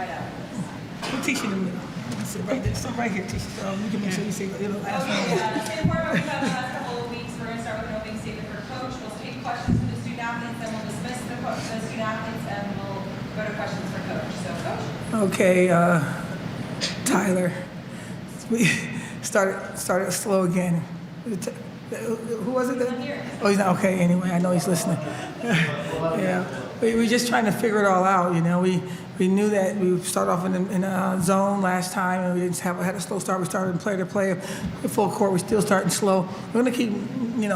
right after this. We'll teach you in the middle. Sit right there. Sit right here, teach you. So you can make sure you say it'll last Okay, one. same format we've had the last couple of weeks. We're going to start with an opening statement for Coach. We'll take questions from the student athletes, then we'll dismiss the student athletes, and we'll go to questions for Coach. So, Coach. Okay, Tyler. We started slow again. Who was it? Oh, he's not okay. Anyway, I know he's listening. Yeah, we were just trying to figure it all out. You know, we knew that we would start off in a zone last time, and we didn't had a slow start. We started in player to player, full court. We're still starting slow. We're going to keep,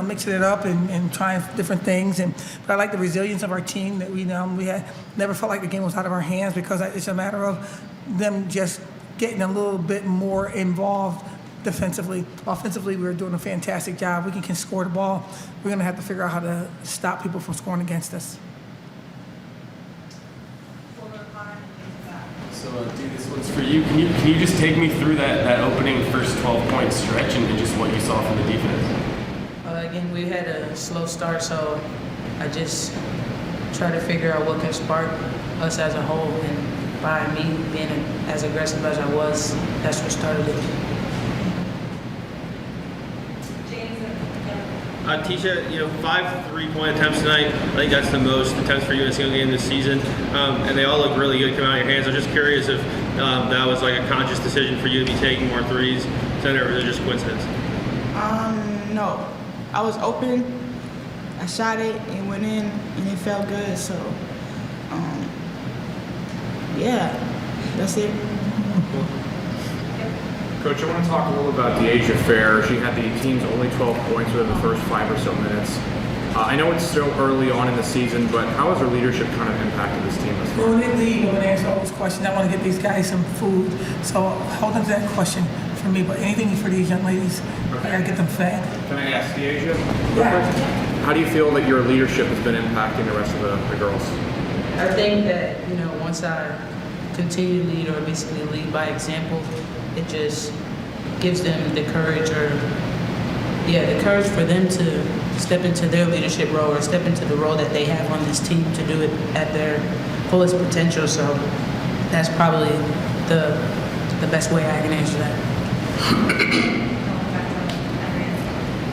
mixing it up and trying different things. But I like the resilience of our team that we had never felt like the game was out of our hands because it's a matter of them just getting a little bit more involved defensively. Offensively, we were doing a fantastic job. We can score the ball. We're going to have to figure out how to stop people from scoring against us. So, D, this one's for you. Can you just take me through that opening first 12-point stretch and just what you saw from the defense? Again, we had a slow start, so I just try to figure out what can spark us as a whole. And by me being as aggressive as I was, that's what started it. Tisha, 5 3-point attempts tonight. I think that's the most attempts for you in a single game this season, and they all look really good coming out of your hands. I was just curious if that was like a conscious decision for you to be taking more threes, or was it just coincidence? No, I was open. I shot it and went in, and it felt good. So, yeah, that's it. Coach, I want to talk a little about De'Asia Fair. She had the team's only 12 points within the first 5 or so minutes. I know it's still early on in the season, but how has her leadership kind of impacted this team this far? Well, when they leave, I'm going to answer all those questions. I want to get these guys some food. So hold on to that question for me. But anything for these young ladies, I got to get them fed. Can I ask De'Asia? Yeah. How do you feel that your leadership has been impacting the rest of the girls? I think that, once I continue to lead or basically lead by example, it just gives them the courage the courage for them to step into their leadership role or step into the role that they have on this team to do it at their fullest potential. So that's probably the best way I can answer that.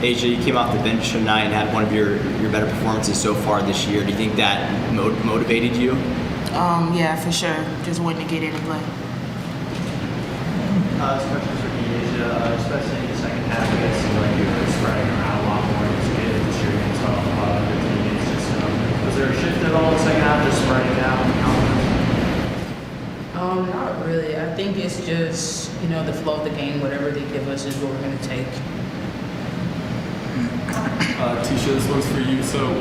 Asia, you came off the bench tonight and had one of your better performances so far this year. Do you think that motivated you? Yeah, for sure. Just wanting to get in and play. This question is for De'Asia, especially in the second half. You guys seem like you were spreading around a lot more as you get distributing as well. Your teammates just was there a shift at all in the second half, just spreading out? Not really. I think it's just the flow of the game. Whatever they give us is what we're going to take. Tisha, this one's for you. So,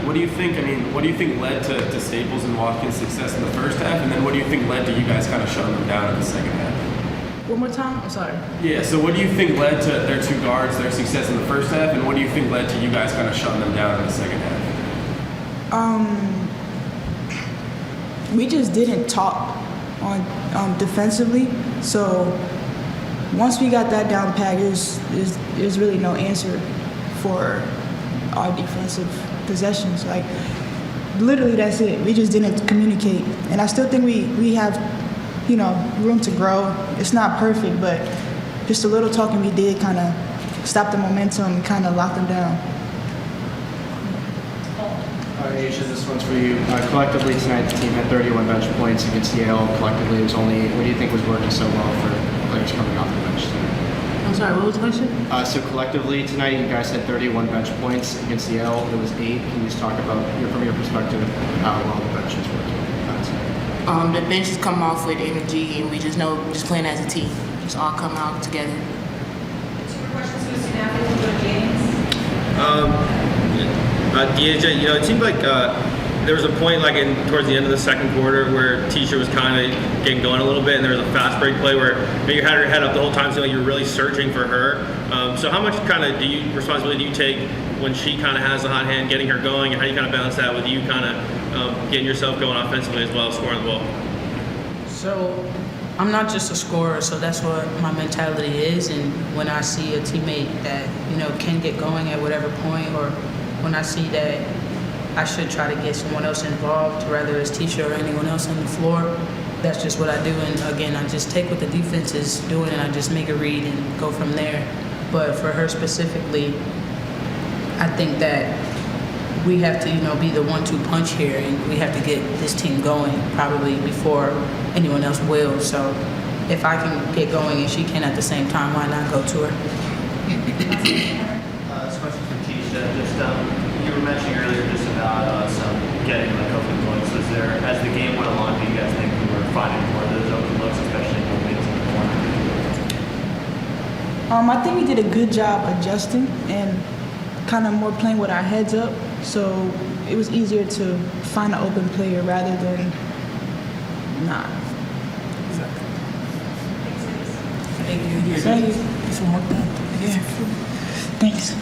what do you think led to Staples and Watkins' success in the first half, and then what do you think led to you guys kind of shutting them down in the second half? One more time? I'm sorry. Yeah, so what do you think led to their 2 guards, their success in the first half, and what do you think led to you guys kind of shutting them down in the second half? We just didn't talk on defensively, so once we got that down pat, there's really no answer for our defensive possessions. Like, literally that's it. We just didn't communicate. And I still think we have, room to grow. It's not perfect, but just a little talking we did kind of stop the momentum and kind of lock them down. Asia, this one's for you. Collectively tonight, the team had 31 bench points against Yale. Collectively, it was only, what do you think was working so well for players coming off the bench tonight? I'm sorry, what was the question? So collectively tonight, you guys had 31 bench points against Yale. It was 8. Can you just talk about, from your perspective, how well the bench is working? The bench is coming off with energy, and we just know just playing as a team, just all come out together. Two questions for the student athletes for James. De'Asia, it seemed like there was a point towards the end of the second quarter where Tisha was kind of getting going a little bit, and there was a fast break play where you had her head up the whole time, so you were really searching for her. So how much responsibility do you take when she kind of has the hot hand, getting her going, and how do you kind of balance that with you kind of getting yourself going offensively as well as scoring the ball? So I'm not just a scorer, so that's what my mentality is. And when I see a teammate that can get going at whatever point, or when I see that I should try to get someone else involved, whether it's Tisha or anyone else on the floor, that's just what I do. And again, I just take what the defense is doing and I just make a read and go from there. But for her specifically, I think that we have to, be the 1-2 punch here, and we have to get this team going probably before anyone else will. So if I can get going and she can at the same time, why not go to her? This question for Keisha. You were mentioning earlier just about some getting like open looks. Was there, as the game went along, do you guys think we were finding more of those open looks, especially in the wings in the corner? I think we did a good job adjusting and kind of more playing with our heads up. So it was easier to find an open player rather than not. Thank you. Thank you. Some work done. Yeah. Thanks.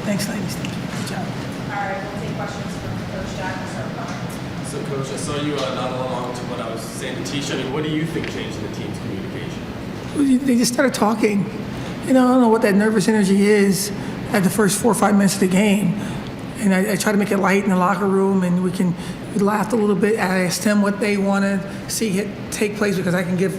Thanks, ladies. Good job. All right, we'll take questions from Coach Jack and start with Connor. So, Coach, I saw you not along to what I was saying to Tisha. I mean, what do you think changed in the team's communication? They just started talking. I don't know what that nervous energy is at the first 4 or 5 minutes of the game. And I try to make it light in the locker room, and we laughed a little bit. I asked them what they want to see take place, because I can give,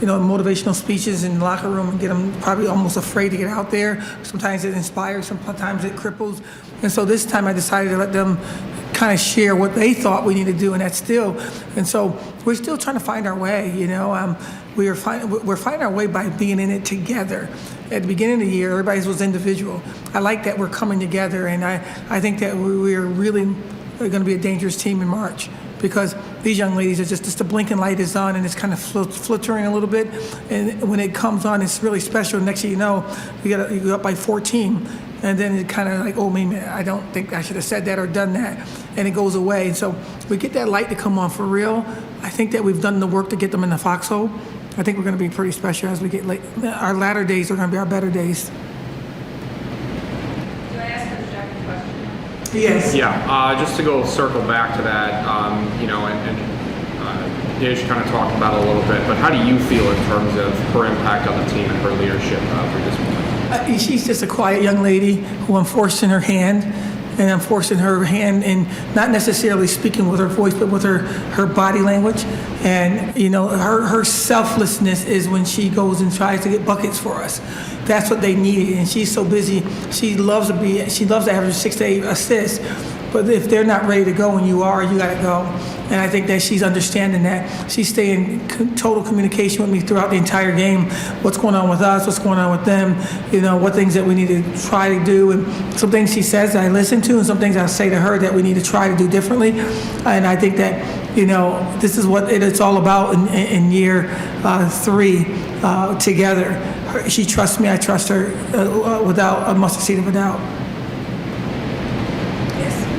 motivational speeches in the locker room and get them probably almost afraid to get out there. Sometimes it inspires, sometimes it cripples. And so this time I decided to let them kind of share what they thought we need to do, and that's still. And so we're still trying to find our way, we're finding our way by being in it together. At the beginning of the year, everybody was individual. I like that we're coming together, and I think that we're really going to be a dangerous team in March, because these young ladies are just the blinking light is on, and it's kind of flittering a little bit. And when it comes on, it's really special. Next thing you know, you go up by 14, and then it kind of like, oh, man, I don't think I should have said that or done that, and it goes away. And so we get that light to come on for real. I think that we've done the work to get them in the foxhole. I think we're going to be pretty special as we get late. Our latter days are going to be our better days. Do I ask Coach Jack a question? Yes. Yeah, just to go circle back to that, Dish kind of talked about it a little bit, but how do you feel in terms of her impact on the team and her leadership through this point? She's just a quiet young lady who I'm forcing her hand, and I'm forcing her hand in not necessarily speaking with her voice, but with her body language. And, her selflessness is when she goes and tries to get buckets for us. That's what they needed, and she's so busy. She loves to average 6 to 8 assists, but if they're not ready to go and you are, you got to go. And I think that she's understanding that. She's staying in total communication with me throughout the entire game. What's going on with us? What's going on with them? What things that we need to try to do. And some things she says that I listen to, and some things I say to her that we need to try to do differently. And I think that, this is what it's all about in year 3 together. She trusts me. I trust her without a mustard seed of a doubt.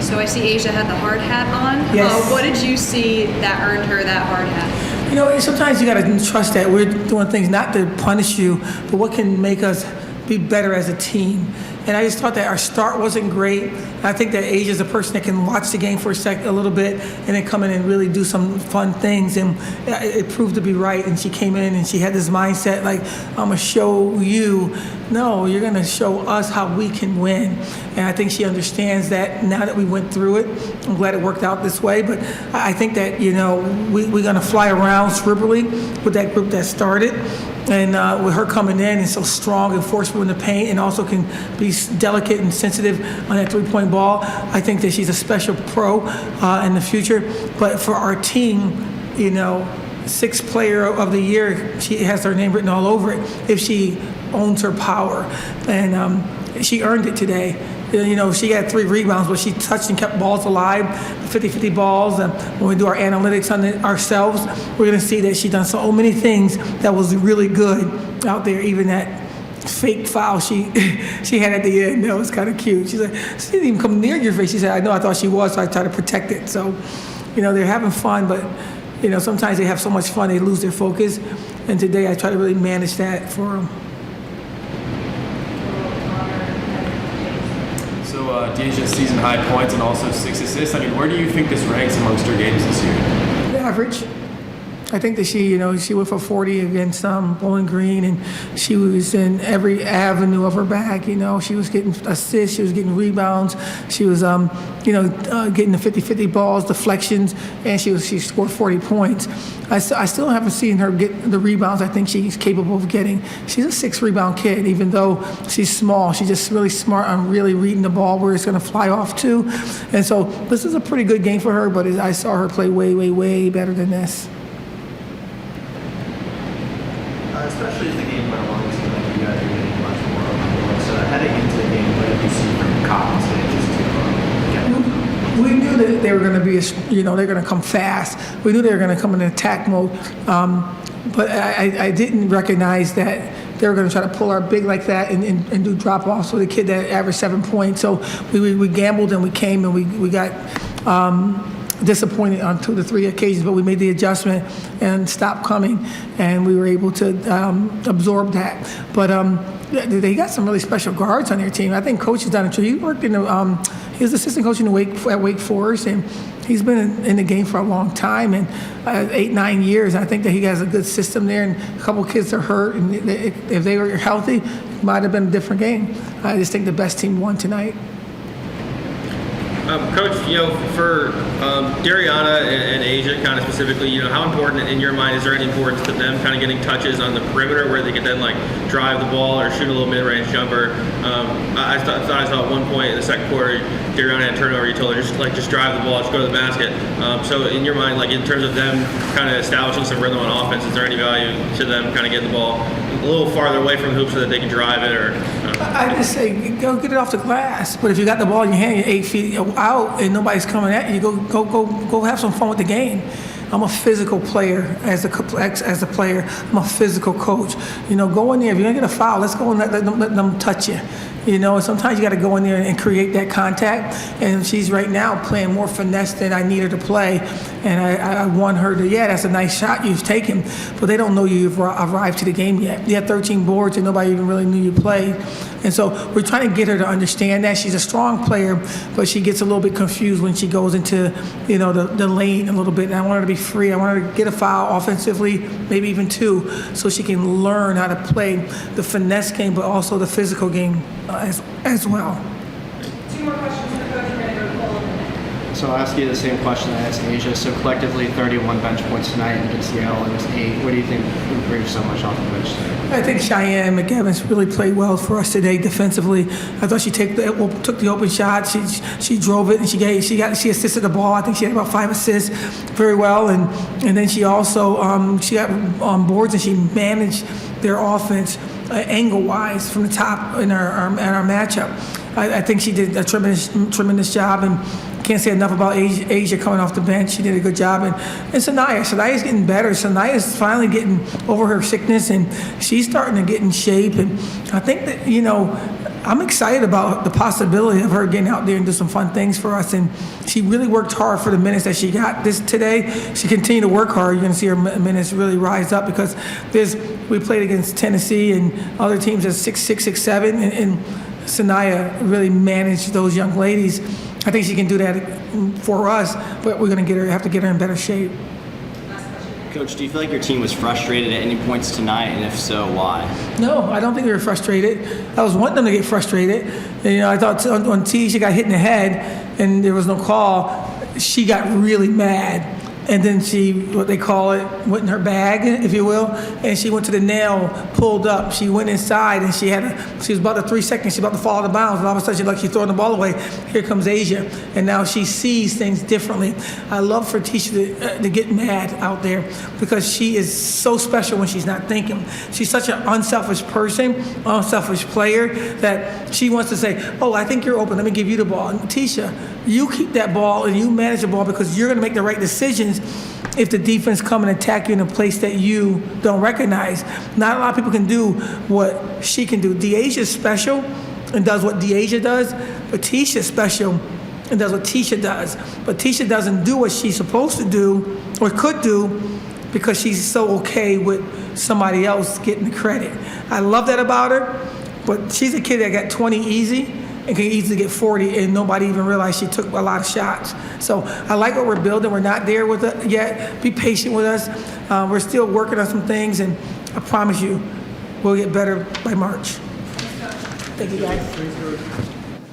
So I see Asia had the hard hat on. Yes. What did you see that earned her that hard hat? Sometimes you got to trust that we're doing things not to punish you, but what can make us be better as a team. And I just thought that our start wasn't great. I think that Asia's a person that can watch the game for a little bit and then come in and really do some fun things. And it proved to be right. And she came in and she had this mindset like, I'm going to show you. No, you're going to show us how we can win. And I think she understands that now that we went through it. I'm glad it worked out this way. But I think that, we're going to fly around cerebrally with that group that started. And with her coming in and so strong and forceful in the paint, and also can be delicate and sensitive on that three-point ball, I think that she's a special pro in the future. But for our team, 6th player of the year, she has her name written all over it if she owns her power. And she earned it today. She had 3 rebounds, but she touched and kept balls alive, 50-50 balls. And when we do our analytics on it ourselves, we're going to see that she done so many things that was really good out there. Even that fake foul she had at the end, that was kind of cute. She's like, she didn't even come near your face. She said, I know, I thought she was, so I tried to protect it. So, they're having fun, but, sometimes they have so much fun, they lose their focus. And today I try to really manage that for them. Deja, season high points and also 6 assists. I mean, where do you think this ranks amongst her games this year? Average. I think that she went for 40 against Bowling Green, and she was in every avenue of her bag. She was getting assists, she was getting rebounds, she was getting the 50-50 balls, deflections, and she scored 40 points. I still haven't seen her get the rebounds I think she's capable of getting. She's a 6 rebound kid, even though she's small. She's just really smart on really reading the ball where it's going to fly off to. And so this is a pretty good game for her, but I saw her play way, way, way better than this. Especially as the game went along, it seemed like you guys were getting much more on the board. So heading into the game, what did you see from Coppin stages to get them? We knew that they were going to be, they're going to come fast. We knew they were going to come in attack mode, but I didn't recognize that they were going to try to pull our big like that and do drop-offs with a kid that averaged 7 points. So we gambled and we came and we got disappointed on 2 to 3 occasions, but we made the adjustment and stopped coming, and we were able to absorb that. But they got some really special guards on their team. I think Coach has done it too. He worked in he was assistant coach at Wake Forest, and he's been in the game for a long time, and 8-9 years. I think that he has a good system there, and a couple kids are hurt, and if they were healthy, it might have been a different game. I just think the best team won tonight. Coach, for Dariana and Asia kind of specifically, how important in your mind is there any importance to them kind of getting touches on the perimeter where they could then drive the ball or shoot a little mid-range jumper? I thought I saw at one point in the second quarter, Dariana had a turnover. You told her just drive the ball, just go to the basket. So in your mind, in terms of them kind of establishing some rhythm on offense, is there any value to them kind of getting the ball a little farther away from the hoop so that they can drive it? Or I just say go get it off the glass. But if you got the ball in your hand, you're 8 feet out and nobody's coming at you, go have some fun with the game. I'm a physical player as a player. I'm a physical coach. Go in there. If you're gonna get a foul, let's go and let them touch you. Sometimes you got to go in there and create that contact. And she's right now playing more finesse than I need her to play. And I want her to, that's a nice shot you've taken, but they don't know you've arrived to the game yet. You had 13 boards and nobody even really knew you played. And so we're trying to get her to understand that. She's a strong player, but she gets a little bit confused when she goes into, the lane a little bit. And I want her to be free. I want her to get a foul offensively, maybe even 2, so she can learn how to play the finesse game, but also the physical game as well. 2 more questions for Coach. We're going to go to Cole. So I'll ask you the same question I asked Asia. So collectively, 31 bench points tonight, and against Yale it was 8. What do you think improved so much off the bench today? I think Cheyenne McGivens really played well for us today defensively. I thought she took the open shot. She drove it and she assisted the ball. I think she had about 5 assists, very well. And then she also she got on boards and she managed their offense angle-wise from the top in our matchup. I think she did a tremendous job, and can't say enough about Asia coming off the bench. She did a good job. And Sanaya's getting better. Sanaya's finally getting over her sickness, and she's starting to get in shape. And I think that, I'm excited about the possibility of her getting out there and do some fun things for us. And she really worked hard for the minutes that she got today. She continued to work hard. You're going to see her minutes really rise up because we played against Tennessee and other teams at 6'6", 6'7", and Sanaya really managed those young ladies. I think she can do that for us, but we're going to have to get her in better shape. Coach, do you feel like your team was frustrated at any points tonight, and if so, why? No, I don't think they were frustrated. I was wanting them to get frustrated. And, I thought on she got hit in the head and there was no call, she got really mad. And then she, what they call it, went in her bag, if you will, and she went to the nail, pulled up. She went inside, and she was about to 3 seconds, she was about to fall out of bounds, and all of a sudden she's throwing the ball away. Here comes Asia, and now she sees things differently. I love for Tisha to get mad out there because she is so special when she's not thinking. She's such an unselfish person, unselfish player, that she wants to say, oh, I think you're open, let me give you the ball. And Tisha, you keep that ball and you manage the ball because you're going to make the right decisions if the defense come and attack you in a place that you don't recognize. Not a lot of people can do what she can do. De'Asia's special and does what De'Asia does, but Tisha's special and does what Tisha does. But Tisha doesn't do what she's supposed to do or could do because she's so okay with somebody else getting the credit. I love that about her, but she's a kid that got 20 easy. and can easily get 40, and nobody even realized she took a lot of shots. So I like what we're building. We're not there with it yet. Be patient with us. We're still working on some things, and I promise you, we'll get better by March. Thank you, guys.